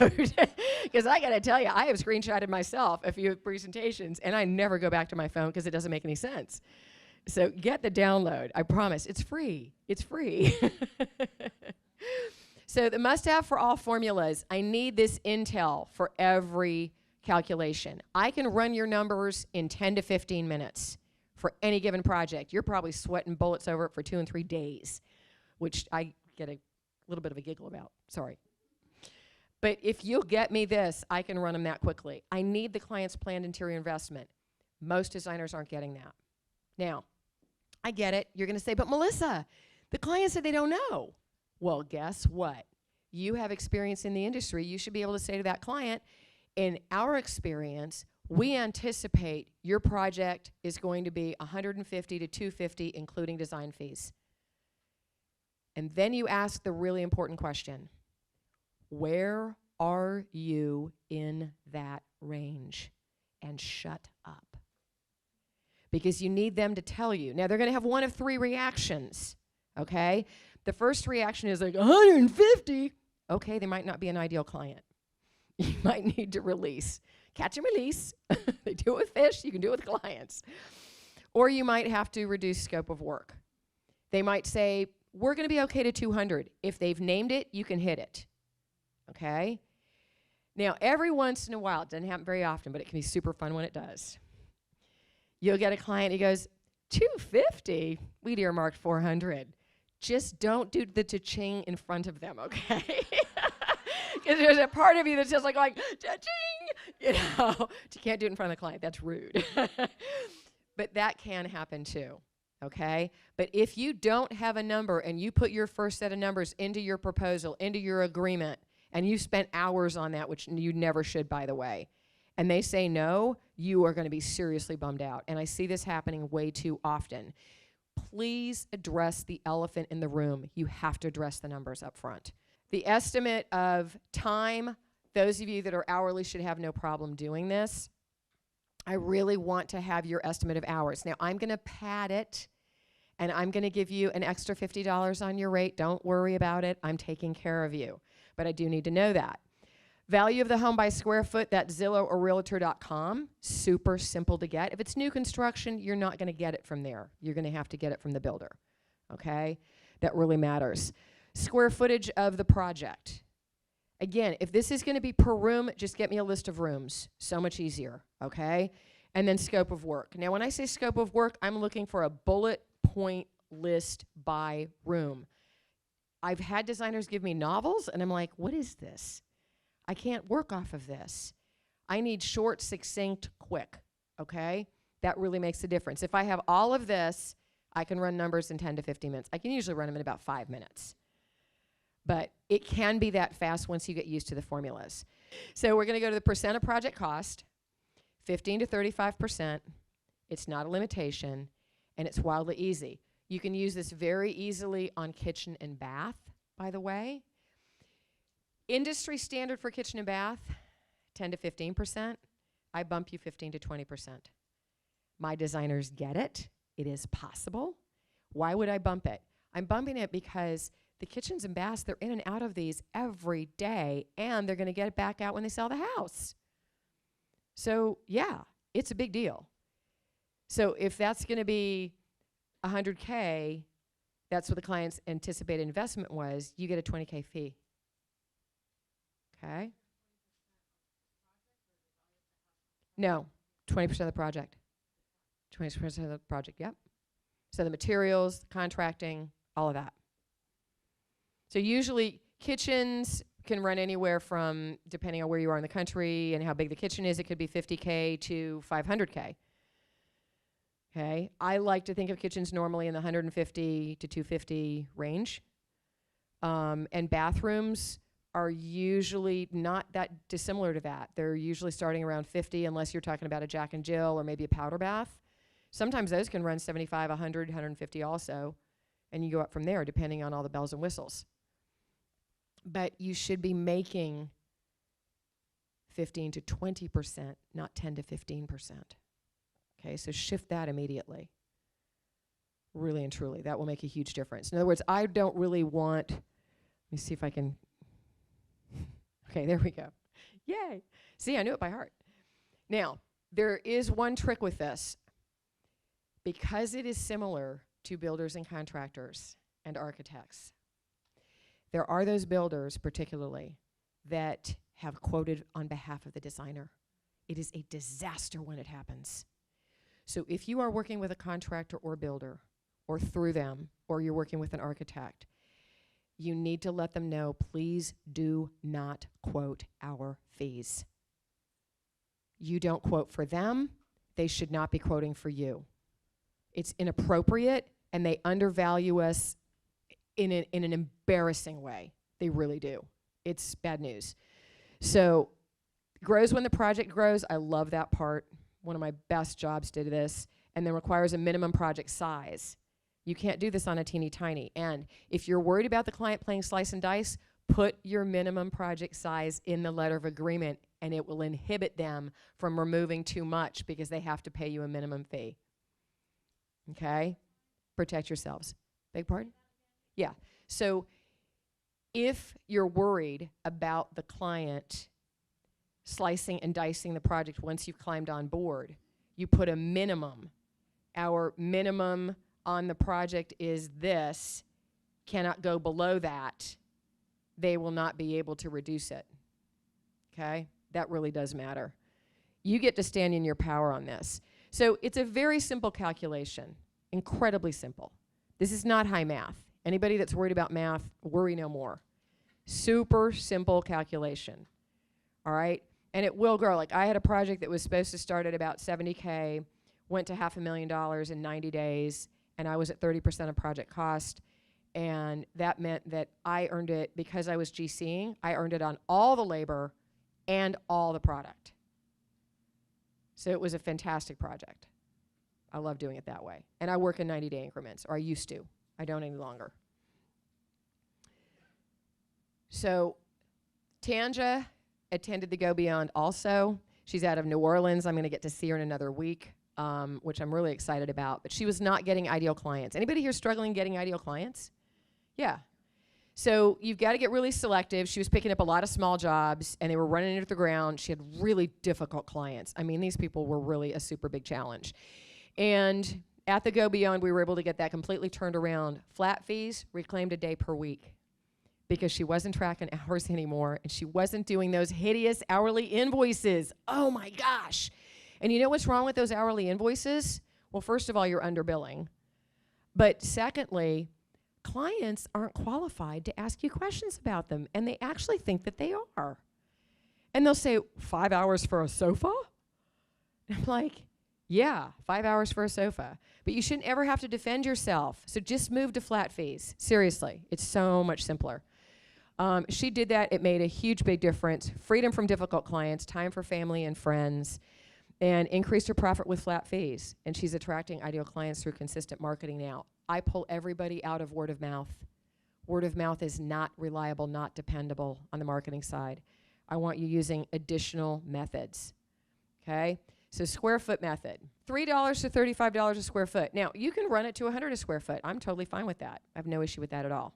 Because I got to tell you, I have screenshotted myself a few presentations, and I never go back to my phone because it doesn't make any sense. So get the download. I promise. It's free. It's free. So the must-have for all formulas, I need this intel for every calculation. I can run your numbers in 10 to 15 minutes for any given project. You're probably sweating bullets over it for 2 and 3 days, which I get a little bit of a giggle about. Sorry. But if you'll get me this, I can run them that quickly. I need the client's planned interior investment. Most designers aren't getting that. Now, I get it. You're going to say, but Melissa, the client said they don't know. Well, guess what? You have experience in the industry. You should be able to say to that client, in our experience, we anticipate your project is going to be $150 to $250, including design fees. And then you ask the really important question, where are you in that range? And shut up. Because you need them to tell you. Now, they're going to have one of 3 reactions, okay? The first reaction is like, 150? Okay, they might not be an ideal client. You might need to release. Catch and release. They do it with fish. You can do it with clients. Or you might have to reduce scope of work. They might say, we're going to be okay to 200. If they've named it, you can hit it. Okay? Now, every once in a while, it doesn't happen very often, but it can be super fun when it does. You'll get a client who goes, 250? We'd earmarked 400. Just don't do the cha-ching in front of them, okay? Because there's a part of you that's just like cha-ching, you know. You can't do it in front of the client. That's rude. But that can happen too, okay? But if you don't have a number and you put your first set of numbers into your proposal, into your agreement, and you spent hours on that, which you never should, by the way, and they say no, you are going to be seriously bummed out. And I see this happening way too often. Please address the elephant in the room. You have to address the numbers up front. The estimate of time, those of you that are hourly should have no problem doing this. I really want to have your estimate of hours. Now, I'm going to pad it, and I'm going to give you an extra $50 on your rate. Don't worry about it. I'm taking care of you. But I do need to know that. Value of the home by square foot, that's Zillow or Realtor.com. Super simple to get. If it's new construction, you're not going to get it from there. You're going to have to get it from the builder, okay? That really matters. Square footage of the project. Again, if this is going to be per room, just get me a list of rooms. So much easier, okay? And then scope of work. Now, when I say scope of work, I'm looking for a bullet point list by room. I've had designers give me novels, and I'm like, what is this? I can't work off of this. I need short, succinct, quick, okay? That really makes a difference. If I have all of this, I can run numbers in 10 to 15 minutes. I can usually run them in about 5 minutes. But it can be that fast once you get used to the formulas. So we're going to go to the percent of project cost, 15 to 35%. It's not a limitation, and it's wildly easy. You can use this very easily on kitchen and bath, by the way. Industry standard for kitchen and bath, 10 to 15%. I bump you 15 to 20%. My designers get it. It is possible. Why would I bump it? I'm bumping it because the kitchens and baths, they're in and out of these every day, and they're going to get it back out when they sell the house. So, yeah, it's a big deal. So if that's going to be $100K, that's what the client's anticipated investment was, you get a 20K fee. Okay? No, 20% of the project. 20% of the project, yep. So the materials, contracting, all of that. So usually kitchens can run anywhere from, depending on where you are in the country and how big the kitchen is, it could be 50K to 500K. Okay, I like to think of kitchens normally in the 150 to 250 range. And bathrooms are usually not that dissimilar to that. They're usually starting around 50 unless you're talking about a Jack and Jill or maybe a powder bath. Sometimes those can run 75, 100, 150 also, and you go up from there depending on all the bells and whistles. But you should be making 15 to 20%, not 10 to 15%. Okay, so shift that immediately. Really and truly, that will make a huge difference. In other words, I don't really want, let me see if I can, okay, there we go. Yay. See, I knew it by heart. Now, there is one trick with this. Because it is similar to builders and contractors and architects, there are those builders particularly that have quoted on behalf of the designer. It is a disaster when it happens. So if you are working with a contractor or builder, or through them, or you're working with an architect, you need to let them know, please do not quote our fees. You don't quote for them, they should not be quoting for you. It's inappropriate, and they undervalue us in an embarrassing way. They really do. It's bad news. So, grows when the project grows. I love that part. One of my best jobs did this, and then requires a minimum project size. You can't do this on a teeny tiny. And if you're worried about the client playing slice and dice, put your minimum project size in the letter of agreement, and it will inhibit them from removing too much because they have to pay you a minimum fee. Okay? Protect yourselves. Beg pardon? Yeah. So if you're worried about the client slicing and dicing the project once you've climbed on board, you put a minimum. Our minimum on the project is this, cannot go below that. They will not be able to reduce it. Okay? That really does matter. You get to stand in your power on this. So it's a very simple calculation, incredibly simple. This is not high math. Anybody that's worried about math, worry no more. Super simple calculation, all right? And it will grow. Like I had a project that was supposed to start at about 70K, went to $500,000 in 90 days, and I was at 30% of project cost. And that meant that I earned it, because I was GCing, I earned it on all the labor and all the product. So it was a fantastic project. I love doing it that way. And I work in 90-day increments, or I used to. I don't any longer. So Tanja attended the Go Beyond also. She's out of New Orleans. I'm going to get to see her in another week, which I'm really excited about. But she was not getting ideal clients. Anybody here struggling getting ideal clients? Yeah. So you've got to get really selective. She was picking up a lot of small jobs, and they were running into the ground. She had really difficult clients. I mean, these people were really a super big challenge. And at the Go Beyond, we were able to get that completely turned around. Flat fees, reclaimed a day per week, because she wasn't tracking hours anymore, and she wasn't doing those hideous hourly invoices. Oh my gosh. And you know what's wrong with those hourly invoices? Well, first of all, you're underbilling. But secondly, clients aren't qualified to ask you questions about them, and they actually think that they are. And they'll say, 5 hours for a sofa? And I'm like, yeah, 5 hours for a sofa. But you shouldn't ever have to defend yourself. So just move to flat fees. Seriously, it's so much simpler. She did that. It made a huge, big difference. Freedom from difficult clients, time for family and friends, and increased her profit with flat fees. And she's attracting ideal clients through consistent marketing now. I pull everybody out of word of mouth. Word of mouth is not reliable, not dependable on the marketing side. I want you using additional methods, okay? So square foot method, $3 to $35 a square foot. Now, you can run it to $100 a square foot. I'm totally fine with that. I have no issue with that at all.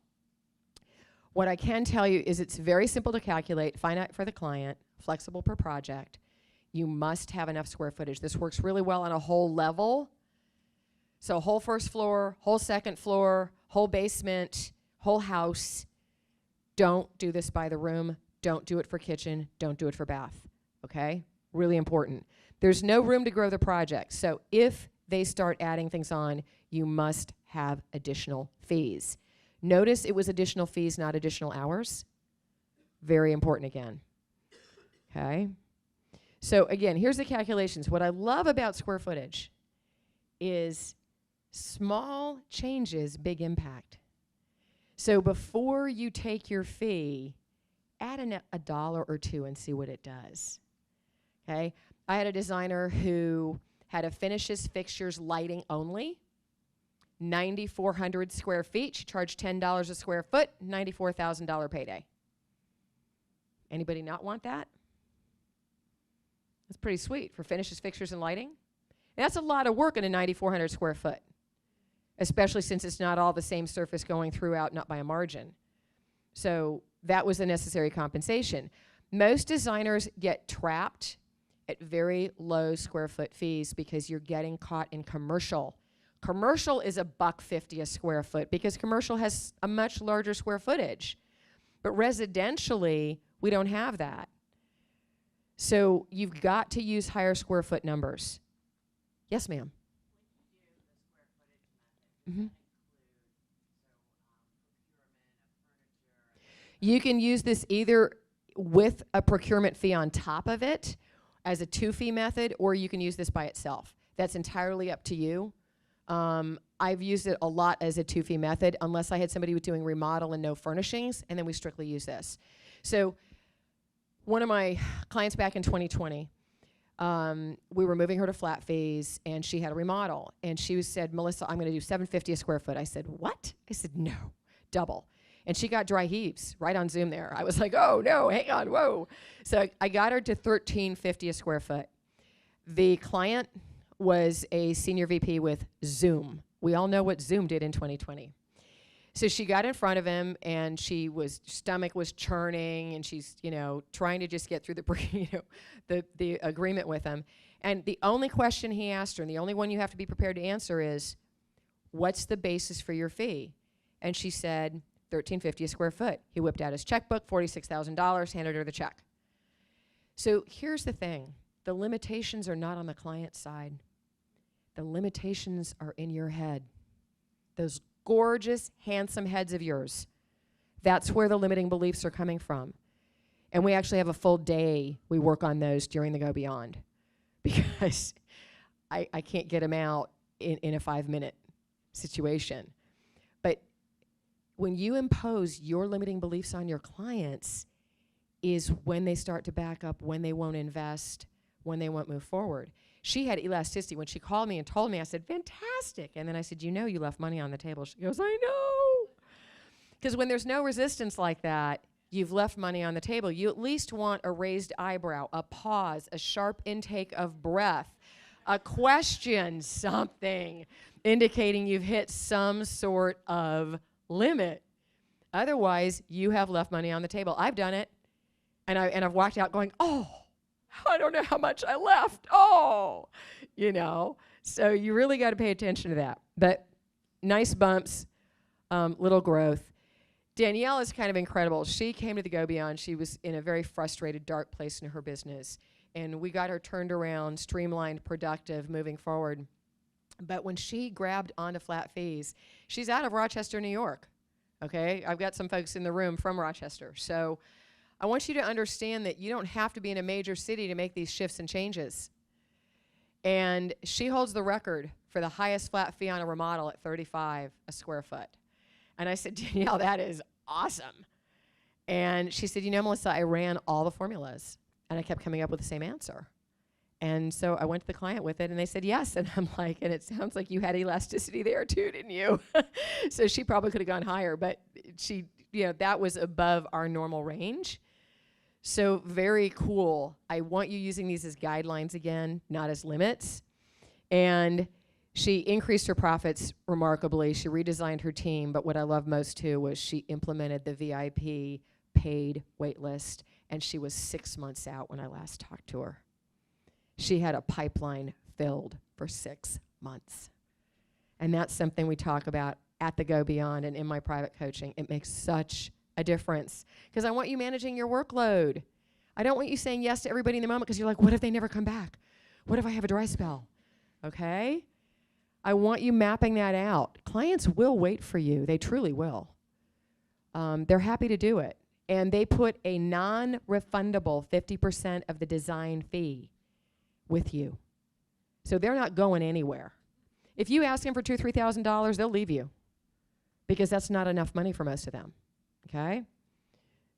What I can tell you is it's very simple to calculate, finite for the client, flexible per project. You must have enough square footage. This works really well on a whole level. So whole first floor, whole second floor, whole basement, whole house. Don't do this by the room. Don't do it for kitchen. Don't do it for bath. Okay? Really important. There's no room to grow the project. So if they start adding things on, you must have additional fees. Notice it was additional fees, not additional hours. Very important again. Okay? So again, here's the calculations. What I love about square footage is small changes, big impact. So before you take your fee, add in a dollar or two and see what it does. Okay? I had a designer who had a finishes, fixtures, lighting only, 9,400 square feet. She charged $10 a square foot, $94,000 payday. Anybody not want that? That's pretty sweet for finishes, fixtures, and lighting. And that's a lot of work in a 9,400 square foot, especially since it's not all the same surface going throughout, not by a margin. So that was a necessary compensation. Most designers get trapped at very low square foot fees because you're getting caught in commercial. Commercial is $1.50 a square foot because commercial has a much larger square footage. But residentially, we don't have that. So you've got to use higher square foot numbers. Yes, ma'am. Mm-hmm. You can use this either with a procurement fee on top of it as a 2-fee method, or you can use this by itself. That's entirely up to you. I've used it a lot as a 2-fee method, unless I had somebody who was doing remodel and no furnishings, and then we strictly use this. So one of my clients back in 2020, we were moving her to flat fees, and she had a remodel. And she said, Melissa, I'm going to do $750 a square foot. I said, what? I said, no, double. And she got dry heaves right on Zoom there. I was like, oh, no, hang on, whoa. So I got her to $1,350 a square foot. The client was a senior VP with Zoom. We all know what Zoom did in 2020. So she got in front of him, and stomach was churning, and she's, trying to just get through the agreement with him. And the only question he asked her, and the only one you have to be prepared to answer is, what's the basis for your fee? And she said, $1,350 a square foot. He whipped out his checkbook, $46,000, handed her the check. So here's the thing. The limitations are not on the client side. The limitations are in your head. Those gorgeous, handsome heads of yours. That's where the limiting beliefs are coming from. And we actually have a full day we work on those during the Go Beyond because I can't get them out in a 5-minute situation. But when you impose your limiting beliefs on your clients is when they start to back up, when they won't invest, when they won't move forward. She had elasticity. When she called me and told me, I said, fantastic. And then I said, you left money on the table. She goes, I know. Because when there's no resistance like that, you've left money on the table. You at least want a raised eyebrow, a pause, a sharp intake of breath, a question, something indicating you've hit some sort of limit. Otherwise, you have left money on the table. I've done it. And I've walked out going, oh, I don't know how much I left. Oh, So you really got to pay attention to that. But nice bumps, little growth. Danielle is kind of incredible. She came to the Go Beyond. She was in a very frustrated, dark place in her business. And we got her turned around, streamlined, productive, moving forward. But when she grabbed onto flat fees, she's out of Rochester, New York. Okay? I've got some folks in the room from Rochester. So I want you to understand that you don't have to be in a major city to make these shifts and changes. And she holds the record for the highest flat fee on a remodel at $35 a square foot. And I said, Danielle, that is awesome. And she said, Melissa, I ran all the formulas, and I kept coming up with the same answer. And so I went to the client with it, and they said yes. And I'm like, and it sounds like you had elasticity there too, didn't you? So she probably could have gone higher, but she, that was above our normal range. So very cool. I want you using these as guidelines again, not as limits. And she increased her profits remarkably. She redesigned her team, but what I love most too was she implemented the VIP paid wait list, and she was 6 months out when I last talked to her. She had a pipeline filled for 6 months. And that's something we talk about at the Go Beyond and in my private coaching. It makes such a difference because I want you managing your workload. I don't want you saying yes to everybody in the moment because you're like, what if they never come back? What if I have a dry spell? Okay? I want you mapping that out. Clients will wait for you. They truly will. They're happy to do it. And they put a non-refundable 50% of the design fee with you. So they're not going anywhere. If you ask them for $2,000 or $3,000, they'll leave you because that's not enough money for most of them. Okay?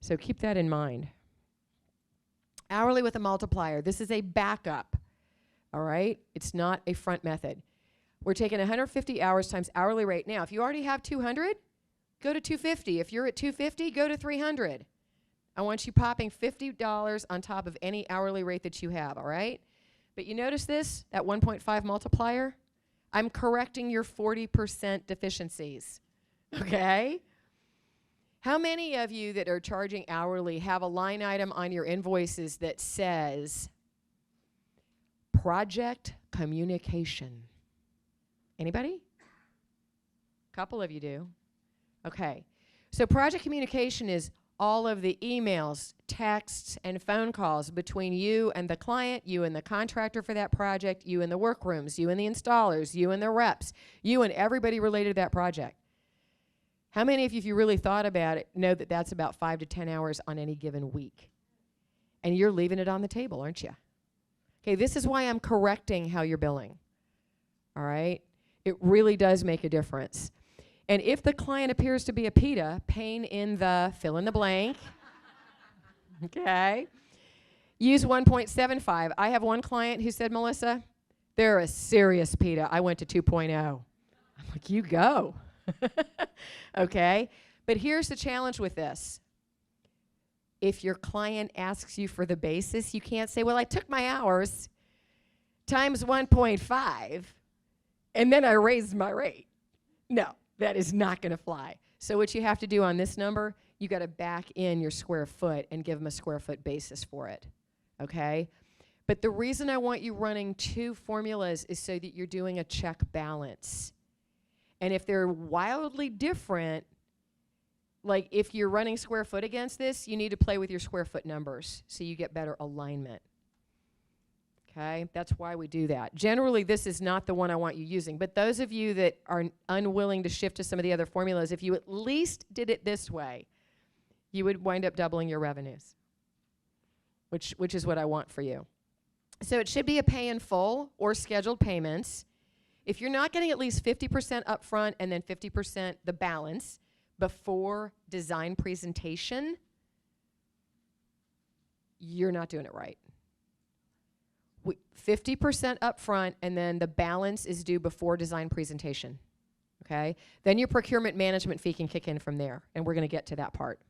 So keep that in mind. Hourly with a multiplier. This is a backup. All right? It's not a front method. We're taking 150 hours times hourly rate. Now, if you already have 200, go to 250. If you're at 250, go to 300. I want you popping $50 on top of any hourly rate that you have, all right? But you notice this, that 1.5 multiplier? I'm correcting your 40% deficiencies, okay? How many of you that are charging hourly have a line item on your invoices that says project communication? Anybody? A couple of you do. Okay. So project communication is all of the emails, texts, and phone calls between you and the client, you and the contractor for that project, you and the workrooms, you and the installers, you and the reps, you and everybody related to that project. How many of you, if you really thought about it, know that that's about 5 to 10 hours on any given week? And you're leaving it on the table, aren't you? Okay, this is why I'm correcting how you're billing. All right? It really does make a difference. And if the client appears to be a PITA, pain in the fill in the blank, okay, use 1.75. I have one client who said, Melissa, they're a serious PITA. I went to 2.0. I'm like, you go. Okay? But here's the challenge with this. If your client asks you for the basis, you can't say, well, I took my hours times 1.5, and then I raised my rate. No, that is not going to fly. So what you have to do on this number, you got to back in your square foot and give them a square foot basis for it. Okay? But the reason I want you running two formulas is so that you're doing a check balance. And if they're wildly different, like if you're running square foot against this, you need to play with your square foot numbers so you get better alignment. Okay? That's why we do that. Generally, this is not the one I want you using. But those of you that are unwilling to shift to some of the other formulas, if you at least did it this way, you would wind up doubling your revenues, which is what I want for you. So it should be a pay in full or scheduled payments. If you're not getting at least 50% upfront and then 50% the balance before design presentation, you're not doing it right. 50% upfront and then the balance is due before design presentation. Okay? Then your procurement management fee can kick in from there, and we're going to get to that part.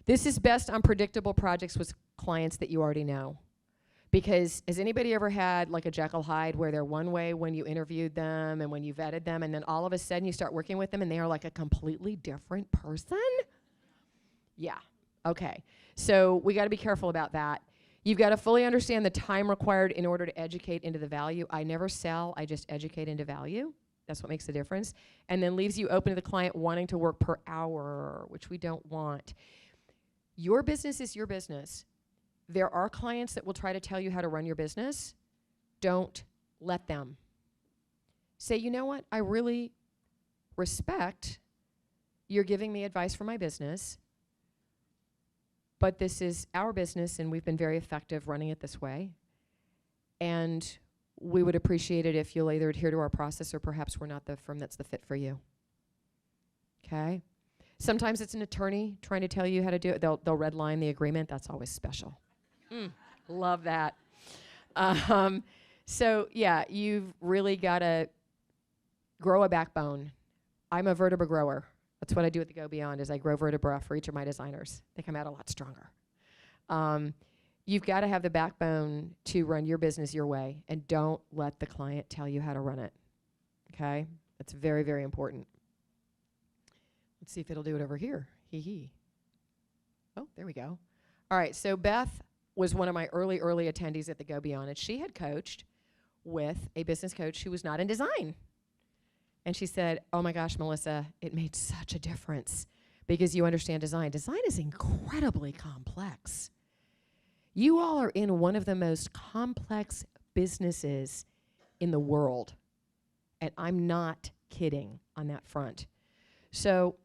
This is best on predictable projects with clients that you already know. Because has anybody ever had like a Jekyll Hyde where they're one way when you interviewed them and when you vetted them, and then all of a sudden you start working with them and they are like a completely different person? Yeah. Okay. So we got to be careful about that. You've got to fully understand the time required in order to educate into the value. I never sell, I just educate into value. That's what makes the difference. And then leaves you open to the client wanting to work per hour, which we don't want. Your business is your business. There are clients that will try to tell you how to run your business. Don't let them. Say, you know what? I really respect you're giving me advice for my business, but this is our business and we've been very effective running it this way. And we would appreciate it if you'll either adhere to our process or perhaps we're not the firm that's the fit for you. Okay? Sometimes it's an attorney trying to tell you how to do it. They'll redline the agreement. That's always special. Love that. So yeah, you've really got to grow a backbone. I'm a vertebra grower. That's what I do at the Go Beyond is I grow vertebra for each of my designers. They come out a lot stronger. You've got to have the backbone to run your business your way, and don't let the client tell you how to run it. Okay? That's very, very important. Let's see if it'll do it over here. Hee hee. Oh, there we go. All right, so Beth was one of my early attendees at the Go Beyond, and she had coached with a business coach who was not in design. And she said, oh my gosh, Melissa, it made such a difference because you understand design. Design is incredibly complex. You all are in one of the most complex businesses in the world. And I'm not kidding on that front. So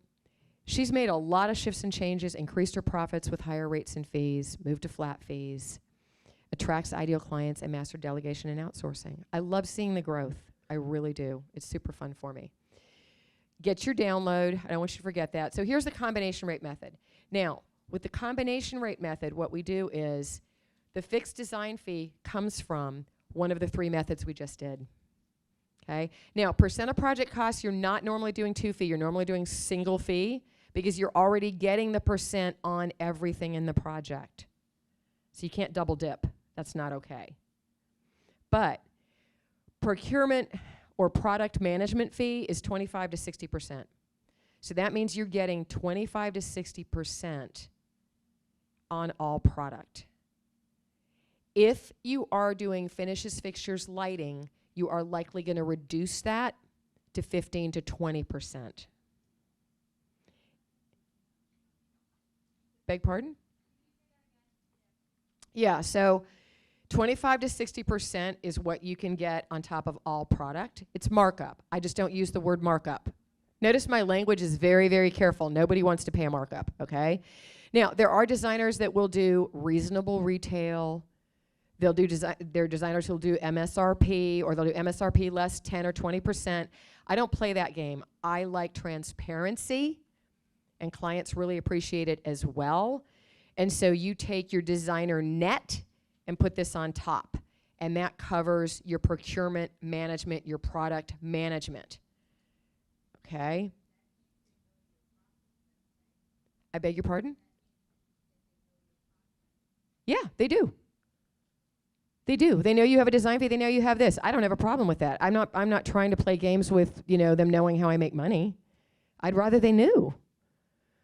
she's made a lot of shifts and changes, increased her profits with higher rates and fees, moved to flat fees, attracts ideal clients, and mastered delegation and outsourcing. I love seeing the growth. I really do. It's super fun for me. Get your download. I don't want you to forget that. So here's the combination rate method. Now, with the combination rate method, what we do is the fixed design fee comes from one of the three methods we just did. Okay? Now, percent of project costs, you're not normally doing 2 fee. You're normally doing single fee because you're already getting the percent on everything in the project. So you can't double dip. That's not okay. But procurement or product management fee is 25 to 60%. So that means you're getting 25 to 60% on all product. If you are doing finishes, fixtures, lighting, you are likely going to reduce that to 15 to 20%. Beg pardon? Yeah, so 25 to 60% is what you can get on top of all product. It's markup. I just don't use the word markup. Notice my language is very, very careful. Nobody wants to pay a markup, okay? Now, there are designers that will do reasonable retail. They'll do there are designers who'll do MSRP, or they'll do MSRP less 10 or 20%. I don't play that game. I like transparency, and clients really appreciate it as well. And so you take your designer net and put this on top, and that covers your procurement management, your product management. Okay? I beg your pardon? Yeah, they do. They do. They know you have a design fee. They know you have this. I don't have a problem with that. I'm not trying to play games with, them knowing how I make money. I'd rather they knew.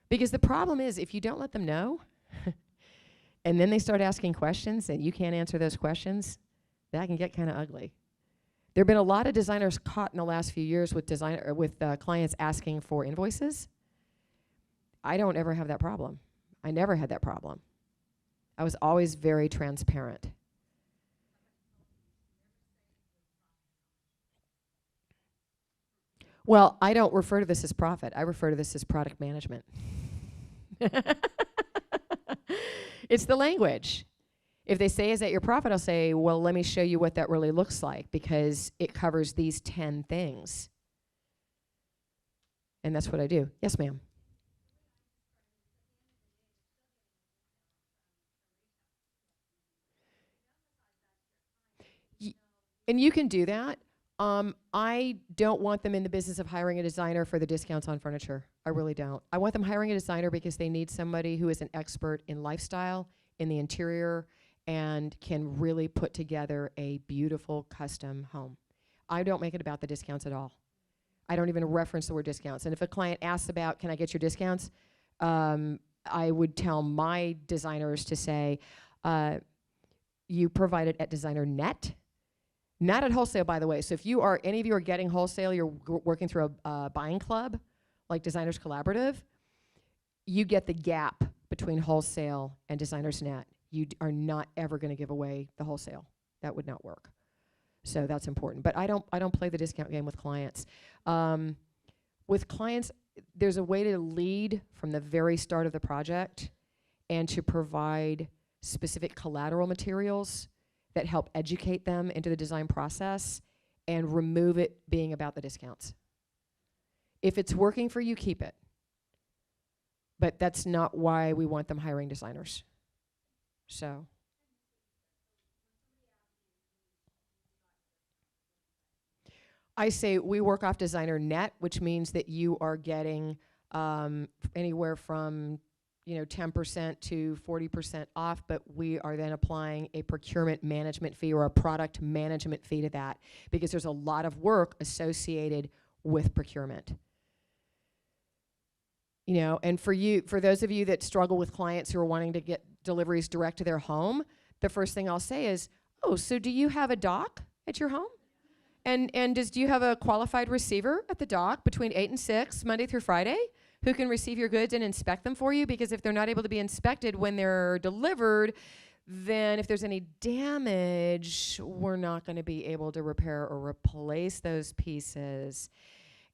Because the problem is, if you don't let them know, and then they start asking questions and you can't answer those questions, that can get kind of ugly. There have been a lot of designers caught in the last few years with clients asking for invoices. I don't ever have that problem. I never had that problem. I was always very transparent. Well, I don't refer to this as profit. I refer to this as product management. It's the language. If they say, is that your profit? I'll say, well, let me show you what that really looks like, because it covers these 10 things. And that's what I do. Yes, ma'am. And you can do that. I don't want them in the business of hiring a designer for the discounts on furniture. I really don't. I want them hiring a designer because they need somebody who is an expert in lifestyle, in the interior, and can really put together a beautiful custom home. I don't make it about the discounts at all. I don't even reference the word discounts. And if a client asks about, can I get your discounts? I would tell my designers to say, you provide it at designer net. Not at wholesale, by the way. So if any of you are getting wholesale, you're working through a buying club, like Designers Collaborative, you get the gap between wholesale and Designers Net. You are not ever going to give away the wholesale. That would not work. So that's important. But I don't play the discount game with clients. With clients, there's a way to lead from the very start of the project and to provide specific collateral materials that help educate them into the design process and remove it being about the discounts. If it's working for you, keep it. But that's not why we want them hiring designers. So. I say we work off designer net, which means that you are getting anywhere from 10% to 40% off, but we are then applying a procurement management fee or a product management fee to that, because there's a lot of work associated with procurement. And for those of you that struggle with clients who are wanting to get deliveries direct to their home, the first thing I'll say is, oh, so do you have a dock at your home? And do you have a qualified receiver at the dock between 8 and 6, Monday through Friday, who can receive your goods and inspect them for you? Because if they're not able to be inspected when they're delivered, then if there's any damage, we're not going to be able to repair or replace those pieces.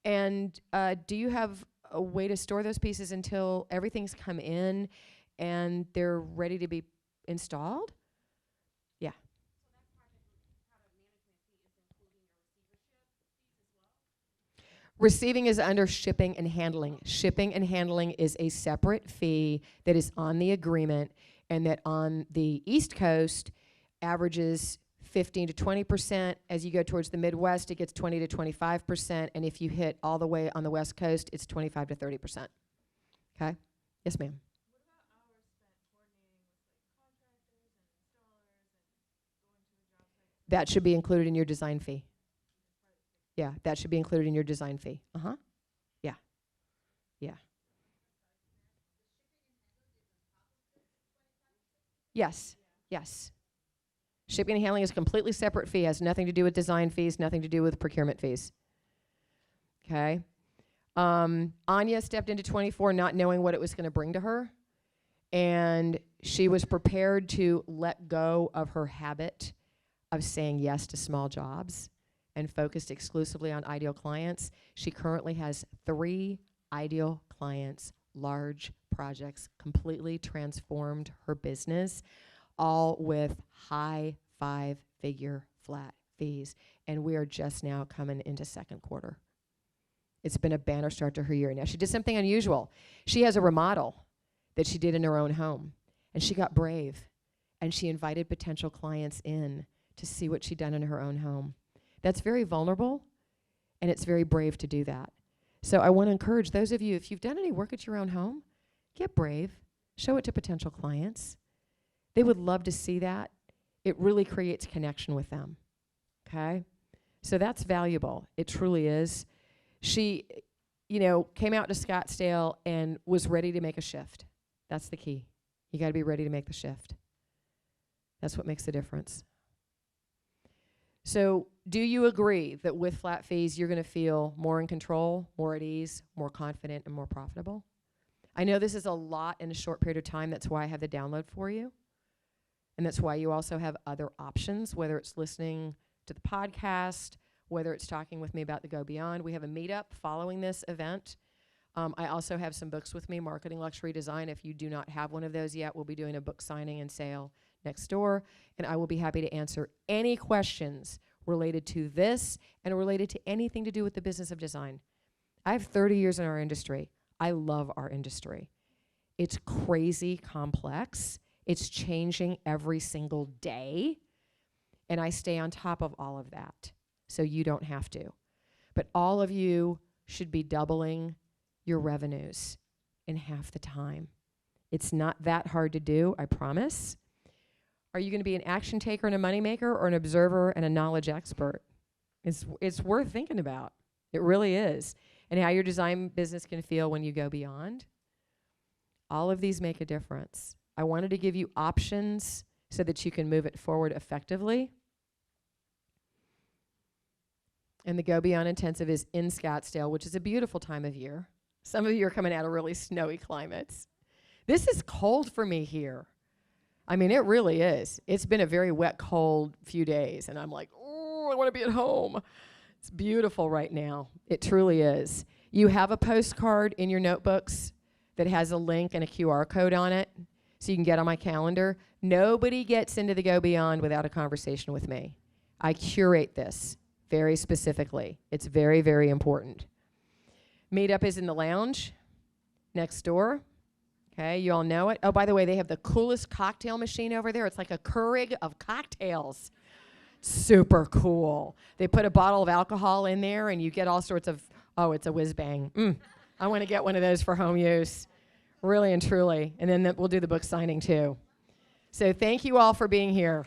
And do you have a way to store those pieces until everything's come in and they're ready to be installed? Yeah. Receiving is under shipping and handling. Shipping and handling is a separate fee that is on the agreement, and that on the East Coast averages 15 to 20%. As you go towards the Midwest, it gets 20 to 25%. And if you hit all the way on the West Coast, it's 25 to 30%. Okay? Yes, ma'am. What about hours spent coordinating with contractors and installers and going to the job sites? That should be included in your design fee. Yeah, that should be included in your design fee. Uh-huh. Yeah. Yeah. Yes. Yes. Shipping and handling is a completely separate fee, has nothing to do with design fees, nothing to do with procurement fees. Okay? Anya stepped into 24 not knowing what it was going to bring to her, and she was prepared to let go of her habit of saying yes to small jobs and focused exclusively on ideal clients. She currently has 3 ideal clients, large projects, completely transformed her business, all with high 5-figure flat fees. And we are just now coming into second quarter. It's been a banner start to her year. Now, she did something unusual. She has a remodel that she did in her own home, and she got brave, and she invited potential clients in to see what she'd done in her own home. That's very vulnerable, and it's very brave to do that. So I want to encourage those of you, if you've done any work at your own home, get brave. Show it to potential clients. They would love to see that. It really creates connection with them, okay? So that's valuable. It truly is. She, came out to Scottsdale and was ready to make a shift. That's the key. You got to be ready to make the shift. That's what makes the difference. So do you agree that with flat fees, you're going to feel more in control, more at ease, more confident, and more profitable? I know this is a lot in a short period of time. That's why I have the download for you. And that's why you also have other options, whether it's listening to the podcast, whether it's talking with me about the Go Beyond. We have a meetup following this event. I also have some books with me, Marketing Luxury Design. If you do not have one of those yet, we'll be doing a book signing and sale next door. And I will be happy to answer any questions related to this and related to anything to do with the business of design. I have 30 years in our industry. I love our industry. It's crazy complex. It's changing every single day. And I stay on top of all of that, so you don't have to. But all of you should be doubling your revenues in half the time. It's not that hard to do, I promise. Are you going to be an action taker and a moneymaker, or an observer and a knowledge expert? It's worth thinking about. It really is. And how your design business can feel when you go beyond. All of these make a difference. I wanted to give you options so that you can move it forward effectively. And the Go Beyond Intensive is in Scottsdale, which is a beautiful time of year. Some of you are coming out of really snowy climates. This is cold for me here. I mean, it really is. It's been a very wet, cold few days, and I'm like, oh, I want to be at home. It's beautiful right now. It truly is. You have a postcard in your notebooks that has a link and a QR code on it, so you can get on my calendar. Nobody gets into the Go Beyond without a conversation with me. I curate this very specifically. It's very, very important. Meetup is in the lounge next door. Okay, you all know it. Oh, by the way, they have the coolest cocktail machine over there. It's like a Keurig of cocktails. Super cool. They put a bottle of alcohol in there, and you get all sorts of, it's a whiz bang. I want to get one of those for home use, really and truly. And then we'll do the book signing, too. So thank you all for being here.